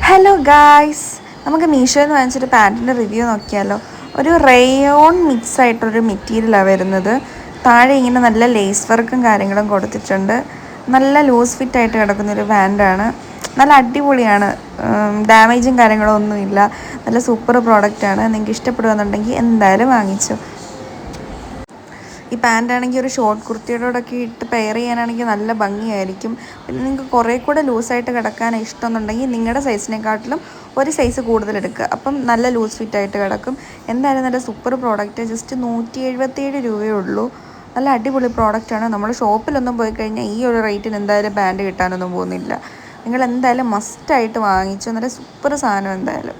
Hello guys, നമുക്ക് മീഷോയിൽ നിന്ന് വാങ്ങിച്ചൊരു പാൻറ്റിൻ്റെ review നോക്കിയാലോ. ഒരു റേയോൺ മിക്സ് ആയിട്ടൊരു മെറ്റീരിയലാണ് വരുന്നത്. താഴെ ഇങ്ങനെ നല്ല ലേസ് വർക്കും കാര്യങ്ങളും കൊടുത്തിട്ടുണ്ട്. നല്ല ലൂസ് ഫിറ്റ് ആയിട്ട് കിടക്കുന്നൊരു പാൻറ്റാണ്. നല്ല അടിപൊളിയാണ്. ഡാമേജും കാര്യങ്ങളും ഒന്നുമില്ല. നല്ല സൂപ്പർ പ്രോഡക്റ്റാണ്. നിങ്ങൾക്ക് ഇഷ്ടപ്പെടുകയെന്നുണ്ടെങ്കിൽ എന്തായാലും വാങ്ങിച്ചോ. ഈ പാൻറ്റാണെങ്കിൽ ഒരു ഷോർട്ട് കുർത്തിയോടൊക്കെ ഇട്ട് പെയർ ചെയ്യാനാണെങ്കിൽ നല്ല ഭംഗിയായിരിക്കും. പിന്നെ നിങ്ങൾക്ക് കുറേ കൂടെ ലൂസായിട്ട് കിടക്കാൻ ഇഷ്ടമെന്നുണ്ടെങ്കിൽ നിങ്ങളുടെ സൈസിനെക്കാട്ടിലും ഒരു സൈസ് കൂടുതൽ എടുക്കുക. അപ്പം നല്ല ലൂസ് ഫിറ്റായിട്ട് കിടക്കും. എന്തായാലും നല്ല സൂപ്പർ പ്രോഡക്റ്റ്. ജസ്റ്റ് 177 രൂപയേ ഉള്ളൂ. നല്ല അടിപൊളി പ്രോഡക്റ്റാണ്. നമ്മൾ ഷോപ്പിലൊന്നും പോയി കഴിഞ്ഞാൽ ഈ ഒരു റേറ്റിന് എന്തായാലും പാൻറ്റ് കിട്ടാനൊന്നും പോകുന്നില്ല. നിങ്ങൾ എന്തായാലും മസ്റ്റായിട്ട് വാങ്ങിച്ചോ. നല്ല സൂപ്പർ സാധനം എന്തായാലും.